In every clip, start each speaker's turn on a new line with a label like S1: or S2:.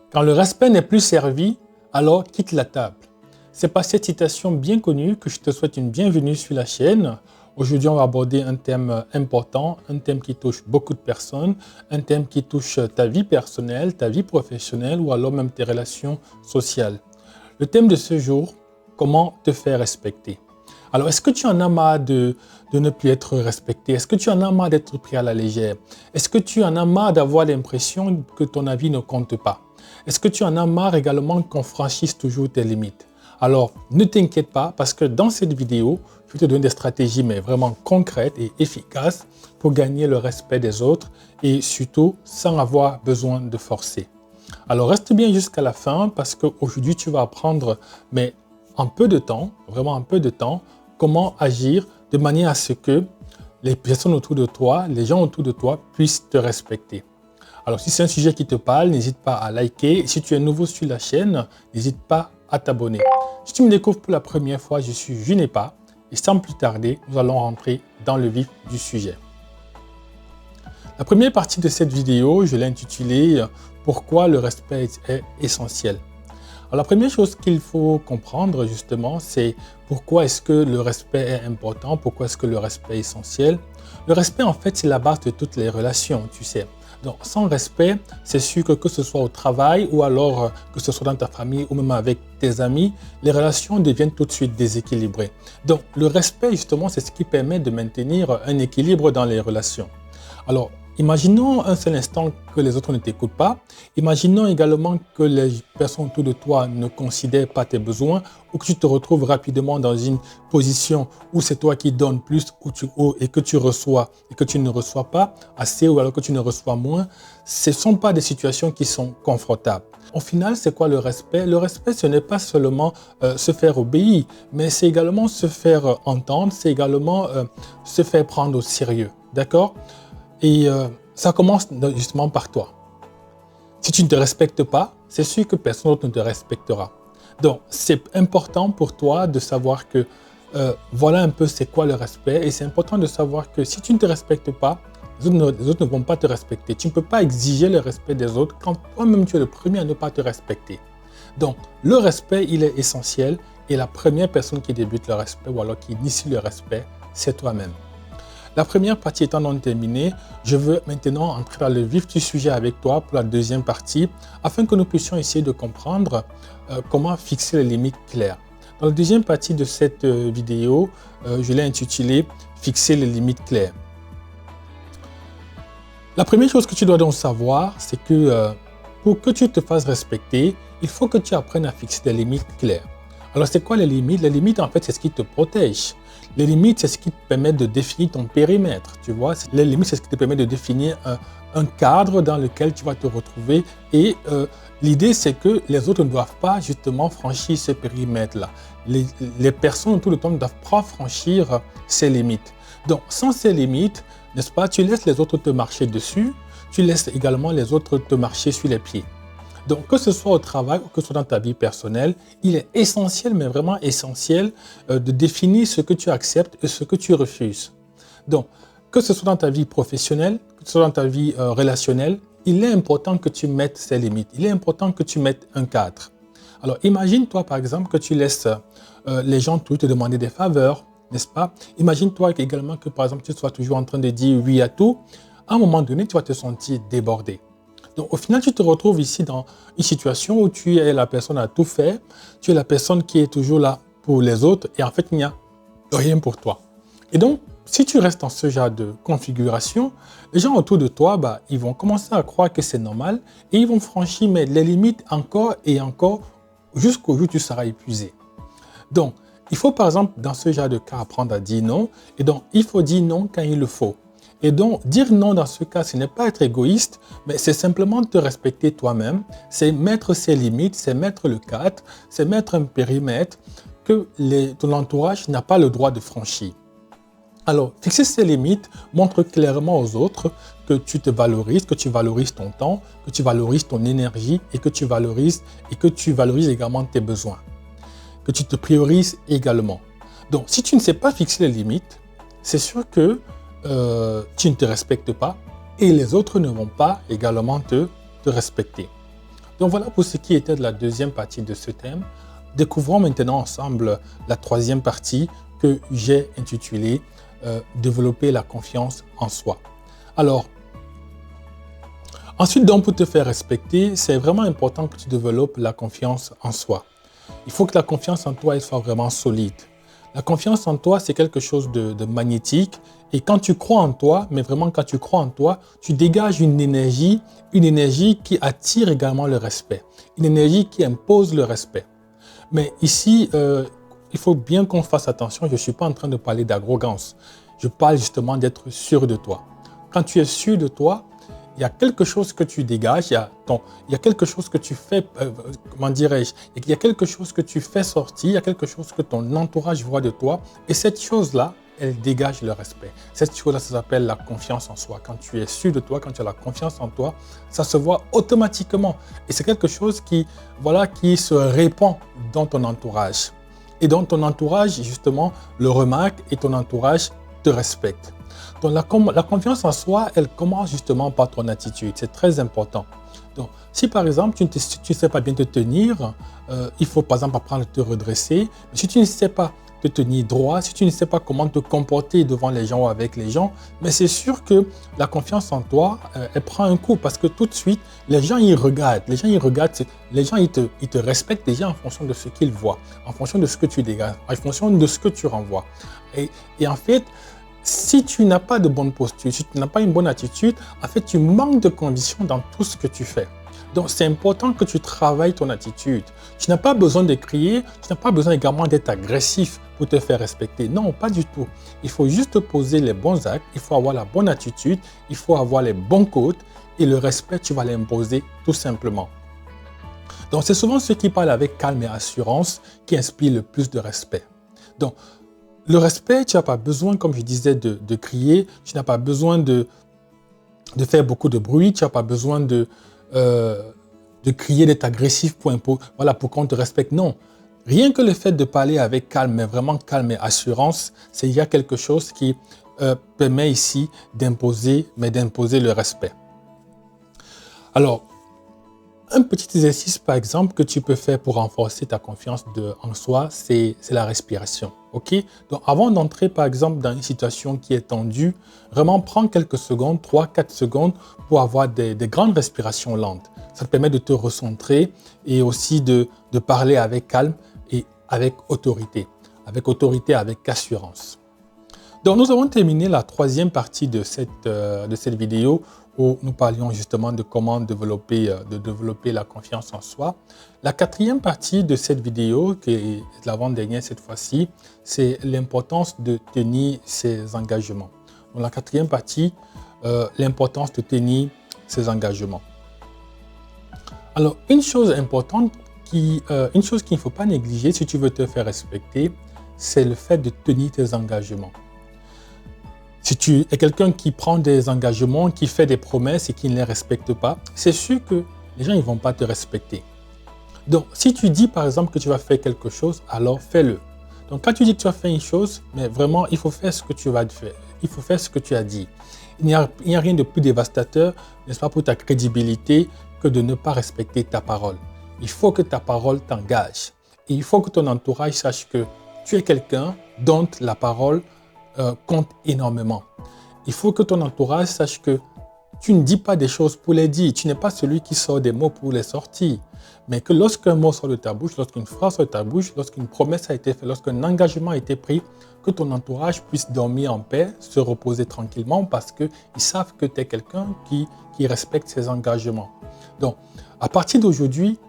S1: Quand le respect n'est plus servi, alors quitte la table. C'est par cette citation bien connue que je te souhaite une bienvenue sur la chaîne. Aujourd'hui, on va aborder un thème important, un thème qui touche beaucoup de personnes, un thème qui touche ta vie personnelle, ta vie professionnelle ou alors même tes relations sociales. Le thème de ce jour, comment te faire respecter. Alors, est-ce que tu en as marre de ne plus être respecté? Est-ce que tu en as marre d'être pris à la légère? Est-ce que tu en as marre d'avoir l'impression que ton avis ne compte pas? Est-ce que tu en as marre également qu'on franchisse toujours tes limites? Alors, ne t'inquiète pas parce que dans cette vidéo, je vais te donner des stratégies mais vraiment concrètes et efficaces pour gagner le respect des autres et surtout sans avoir besoin de forcer. Alors, reste bien jusqu'à la fin parce qu'aujourd'hui, tu vas apprendre, mais en peu de temps, vraiment en peu de temps, comment agir de manière à ce que les personnes autour de toi, les gens autour de toi puissent te respecter. Alors, si c'est un sujet qui te parle, n'hésite pas à liker. Et si tu es nouveau sur la chaîne, n'hésite pas à t'abonner. Si tu me découvres pour la première fois, je suis Junepa. Et sans plus tarder, nous allons rentrer dans le vif du sujet. La première partie de cette vidéo, je l'ai intitulée « Pourquoi le respect est essentiel ». Alors, la première chose qu'il faut comprendre justement, c'est pourquoi est-ce que le respect est important, pourquoi est-ce que le respect est essentiel. Le respect, en fait, c'est la base de toutes les relations, tu sais. Donc, sans respect, c'est sûr que ce soit au travail ou alors que ce soit dans ta famille ou même avec tes amis, les relations deviennent tout de suite déséquilibrées. Donc, le respect, justement, c'est ce qui permet de maintenir un équilibre dans les relations. Alors, imaginons un seul instant que les autres ne t'écoutent pas. Imaginons également que les personnes autour de toi ne considèrent pas tes besoins ou que tu te retrouves rapidement dans une position où c'est toi qui donnes plus et que tu reçois et que tu ne reçois pas assez ou alors que tu ne reçois moins. Ce ne sont pas des situations qui sont confortables. Au final, c'est quoi le respect? Le respect, ce n'est pas seulement se faire obéir, mais c'est également se faire entendre, c'est également se faire prendre au sérieux. D'accord? Et ça commence justement par toi. Si tu ne te respectes pas, c'est sûr que personne d'autre ne te respectera. Donc, c'est important pour toi de savoir que voilà un peu c'est quoi le respect. Et c'est important de savoir que si tu ne te respectes pas, les autres ne vont pas te respecter. Tu ne peux pas exiger le respect des autres quand toi-même tu es le premier à ne pas te respecter. Donc, le respect, il est essentiel. Et la première personne qui débute le respect ou alors qui initie le respect, c'est toi-même. La première partie étant non terminée, je veux maintenant entrer dans le vif du sujet avec toi pour la deuxième partie, afin que nous puissions essayer de comprendre comment fixer les limites claires. Dans la deuxième partie de cette vidéo, je l'ai intitulée « Fixer les limites claires ». La première chose que tu dois donc savoir, c'est que pour que tu te fasses respecter, il faut que tu apprennes à fixer des limites claires. Alors, c'est quoi les limites? Les limites, en fait, c'est ce qui te protège. Les limites, c'est ce qui te permet de définir ton périmètre, tu vois. Les limites, c'est ce qui te permet de définir un cadre dans lequel tu vas te retrouver. Et l'idée, c'est que les autres ne doivent pas justement franchir ce périmètre-là. Les personnes autour de toi ne doivent pas franchir ces limites. Donc, sans ces limites, n'est-ce pas, tu laisses les autres te marcher dessus, tu laisses également les autres te marcher sur les pieds. Donc, que ce soit au travail ou que ce soit dans ta vie personnelle, il est essentiel, mais vraiment essentiel, de définir ce que tu acceptes et ce que tu refuses. Donc, que ce soit dans ta vie professionnelle, que ce soit dans ta vie relationnelle, il est important que tu mettes ces limites. Il est important que tu mettes un cadre. Alors, imagine-toi, par exemple, que tu laisses les gens te demander des faveurs, n'est-ce pas? Imagine-toi également que, par exemple, tu sois toujours en train de dire oui à tout. À un moment donné, tu vas te sentir débordé. Donc, au final, tu te retrouves ici dans une situation où tu es la personne à tout faire, tu es la personne qui est toujours là pour les autres et en fait, il n'y a rien pour toi. Et donc, si tu restes dans ce genre de configuration, les gens autour de toi, ils vont commencer à croire que c'est normal et ils vont franchir les limites encore et encore jusqu'au jour où tu seras épuisé. Donc, il faut par exemple, dans ce genre de cas, apprendre à dire non. Et donc, il faut dire non quand il le faut. Et donc, dire non dans ce cas, ce n'est pas être égoïste, mais c'est simplement te respecter toi-même, c'est mettre ses limites, c'est mettre le cadre, c'est mettre un périmètre que ton entourage n'a pas le droit de franchir. Alors, fixer ces limites montre clairement aux autres que tu te valorises, que tu valorises ton temps, que tu valorises ton énergie et que tu valorises également tes besoins, que tu te priorises également. Donc, si tu ne sais pas fixer les limites, c'est sûr que tu ne te respectes pas et les autres ne vont pas également te respecter. Donc voilà pour ce qui était de la deuxième partie de ce thème. Découvrons maintenant ensemble la troisième partie que j'ai intitulée Développer la confiance en soi. Alors, ensuite, donc, pour te faire respecter, c'est vraiment important que tu développes la confiance en soi. Il faut que la confiance en toi elle soit vraiment solide. La confiance en toi, c'est quelque chose de magnétique. Et quand tu crois en toi, mais vraiment quand tu crois en toi, tu dégages une énergie qui attire également le respect. Une énergie qui impose le respect. Mais ici, il faut bien qu'on fasse attention. Je ne suis pas en train de parler d'arrogance. Je parle justement d'être sûr de toi. Quand tu es sûr de toi, il y a quelque chose que tu dégages, il y a quelque chose que tu fais, comment dirais-je, il y a quelque chose que tu fais sortir, il y a quelque chose que ton entourage voit de toi, et cette chose-là, elle dégage le respect. Cette chose-là, ça s'appelle la confiance en soi. Quand tu es sûr de toi, quand tu as la confiance en toi, ça se voit automatiquement. Et c'est quelque chose qui se répand dans ton entourage. Et dans ton entourage, justement, le remarque et ton entourage te respecte. Donc la confiance en soi, elle commence justement par ton attitude. C'est très important. Donc, si par exemple, tu ne sais pas bien te tenir, il faut par exemple apprendre à te redresser. Mais si tu ne sais pas te tenir droit, si tu ne sais pas comment te comporter devant les gens ou avec les gens, mais c'est sûr que la confiance en toi, elle prend un coup parce que tout de suite, les gens ils regardent. Les gens ils te respectent déjà en fonction de ce qu'ils voient, en fonction de ce que tu dégages, en fonction de ce que tu renvoies. Et en fait, si tu n'as pas de bonne posture, si tu n'as pas une bonne attitude, en fait, tu manques de conviction dans tout ce que tu fais. Donc, c'est important que tu travailles ton attitude. Tu n'as pas besoin de crier, tu n'as pas besoin également d'être agressif pour te faire respecter. Non, pas du tout. Il faut juste poser les bons actes, il faut avoir la bonne attitude, il faut avoir les bons codes et le respect, tu vas l'imposer tout simplement. Donc, c'est souvent ceux qui parlent avec calme et assurance qui inspirent le plus de respect. Donc, le respect, tu n'as pas besoin, comme je disais, de crier, tu n'as pas besoin de faire beaucoup de bruit, tu n'as pas besoin de crier, d'être agressif pour qu'on te respecte. Non, rien que le fait de parler avec calme, mais vraiment calme et assurance, il y a quelque chose qui permet ici d'imposer le respect. Alors, un petit exercice, par exemple, que tu peux faire pour renforcer ta confiance en soi, c'est la respiration. Ok? Donc, avant d'entrer, par exemple, dans une situation qui est tendue, vraiment prends quelques secondes, 3-4 secondes, pour avoir des grandes respirations lentes. Ça te permet de te recentrer et aussi de parler avec calme et avec autorité, avec assurance. Donc, nous avons terminé la troisième partie de cette vidéo où nous parlions justement de comment développer la confiance en soi. La quatrième partie de cette vidéo, qui est l'avant-dernière cette fois-ci, c'est l'importance de tenir ses engagements. Donc, la quatrième partie, l'importance de tenir ses engagements. Alors, une chose importante, une chose qu'il ne faut pas négliger si tu veux te faire respecter, c'est le fait de tenir tes engagements. Si tu es quelqu'un qui prend des engagements, qui fait des promesses et qui ne les respecte pas, c'est sûr que les gens ne vont pas te respecter. Donc, si tu dis par exemple que tu vas faire quelque chose, alors fais-le. Donc, quand tu dis que tu vas faire une chose, mais vraiment, il faut faire ce que tu vas faire. Il faut faire ce que tu as dit. Il n'y a rien de plus dévastateur, n'est-ce pas, pour ta crédibilité que de ne pas respecter ta parole. Il faut que ta parole t'engage. Et il faut que ton entourage sache que tu es quelqu'un dont la parole compte énormément. Il faut que ton entourage sache que tu ne dis pas des choses pour les dire. Tu n'es pas celui qui sort des mots pour les sortir. Mais que lorsqu'un mot sort de ta bouche, lorsqu'une phrase sort de ta bouche, lorsqu'une promesse a été faite, lorsqu'un engagement a été pris, que ton entourage puisse dormir en paix, se reposer tranquillement parce qu'ils savent que tu es quelqu'un qui respecte ses engagements. Donc, à partir d'aujourd'hui,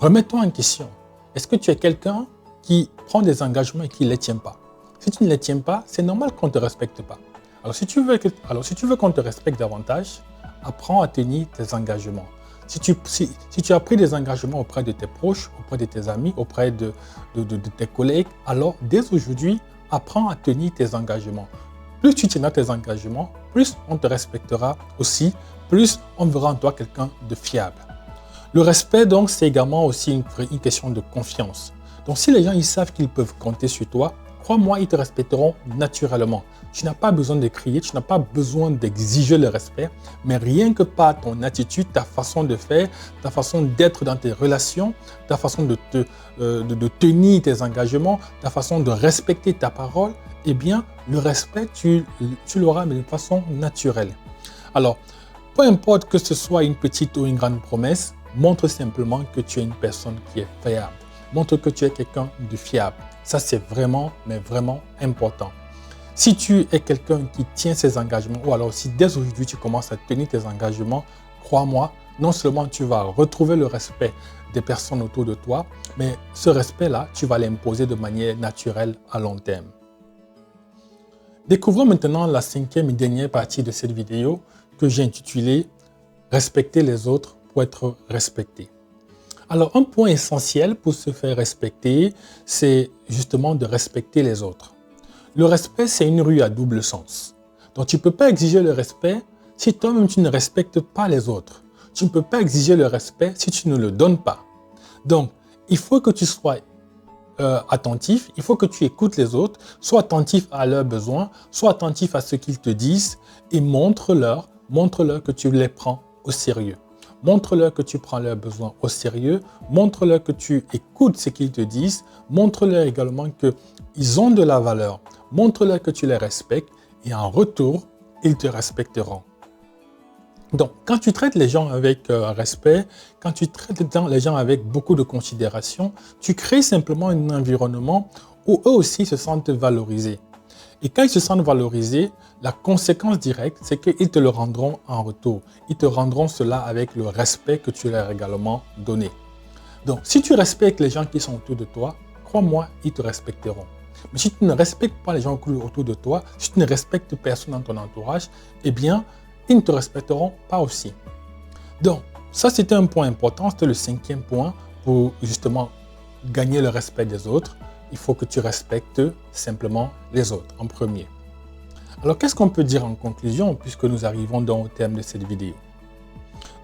S1: remets-toi en question. Est-ce que tu es quelqu'un qui prend des engagements et qui ne les tient pas? Si tu ne les tiens pas, c'est normal qu'on ne te respecte pas. Alors, si tu veux qu'on te respecte davantage, apprends à tenir tes engagements. Si tu as pris des engagements auprès de tes proches, auprès de tes amis, auprès de tes collègues, alors dès aujourd'hui, apprends à tenir tes engagements. Plus tu tiendras tes engagements, plus on te respectera aussi, plus on verra en toi quelqu'un de fiable. Le respect, donc, c'est également aussi une question de confiance. Donc, si les gens ils savent qu'ils peuvent compter sur toi, crois-moi, ils te respecteront naturellement. Tu n'as pas besoin de crier, tu n'as pas besoin d'exiger le respect, mais rien que par ton attitude, ta façon de faire, ta façon d'être dans tes relations, ta façon de tenir tes engagements, ta façon de respecter ta parole, eh bien, le respect, tu l'auras de façon naturelle. Alors, peu importe que ce soit une petite ou une grande promesse, montre simplement que tu es une personne qui est fiable. Montre que tu es quelqu'un de fiable. Ça, c'est vraiment, mais vraiment important. Si tu es quelqu'un qui tient ses engagements, ou alors si dès aujourd'hui tu commences à tenir tes engagements, crois-moi, non seulement tu vas retrouver le respect des personnes autour de toi, mais ce respect-là, tu vas l'imposer de manière naturelle à long terme. Découvrons maintenant la cinquième et dernière partie de cette vidéo que j'ai intitulée « Respecter les autres pour être respecté ». Alors, un point essentiel pour se faire respecter, c'est justement de respecter les autres. Le respect, c'est une rue à double sens. Donc, tu ne peux pas exiger le respect si toi-même tu ne respectes pas les autres. Tu ne peux pas exiger le respect si tu ne le donnes pas. Donc, il faut que tu sois attentif, il faut que tu écoutes les autres, sois attentif à leurs besoins, sois attentif à ce qu'ils te disent et montre-leur que tu les prends au sérieux. Montre-leur que tu prends leurs besoins au sérieux, montre-leur que tu écoutes ce qu'ils te disent, montre-leur également qu'ils ont de la valeur, montre-leur que tu les respectes et en retour, ils te respecteront. Donc, quand tu traites les gens avec respect, quand tu traites les gens avec beaucoup de considération, tu crées simplement un environnement où eux aussi se sentent valorisés. Et quand ils se sentent valorisés, la conséquence directe, c'est qu'ils te le rendront en retour. Ils te rendront cela avec le respect que tu leur as également donné. Donc, si tu respectes les gens qui sont autour de toi, crois-moi, ils te respecteront. Mais si tu ne respectes pas les gens autour de toi, si tu ne respectes personne dans ton entourage, eh bien, ils ne te respecteront pas aussi. Donc, ça c'était un point important, c'était le cinquième point pour justement gagner le respect des autres. Il faut que tu respectes simplement les autres en premier. Alors, qu'est-ce qu'on peut dire en conclusion puisque nous arrivons donc au terme de cette vidéo?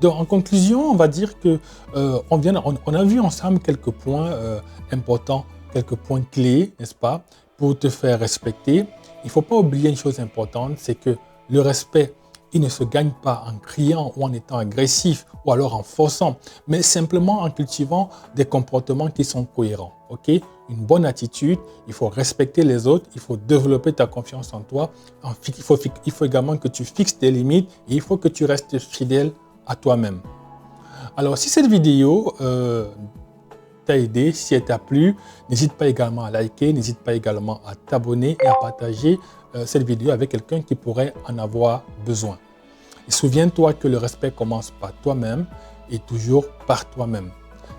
S1: Donc, en conclusion, on va dire que on a vu ensemble quelques points importants, quelques points clés, n'est-ce pas, pour te faire respecter. Il ne faut pas oublier une chose importante, c'est que le respect, il ne se gagne pas en criant ou en étant agressif ou alors en forçant, mais simplement en cultivant des comportements qui sont cohérents. Ok? Une bonne attitude, il faut respecter les autres, il faut développer ta confiance en toi, il faut également que tu fixes tes limites et il faut que tu restes fidèle à toi-même. Alors, si cette vidéo t'a aidé, si elle t'a plu, n'hésite pas également à liker, n'hésite pas également à t'abonner et à partager cette vidéo avec quelqu'un qui pourrait en avoir besoin. Et souviens-toi que le respect commence par toi-même et toujours par toi-même.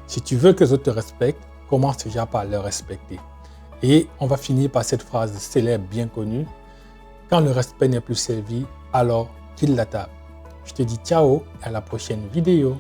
S1: Si tu veux que les autres te respectent, commence déjà par le respecter. Et on va finir par cette phrase célèbre bien connue. Quand le respect n'est plus servi, alors quitte la table. Je te dis ciao et à la prochaine vidéo.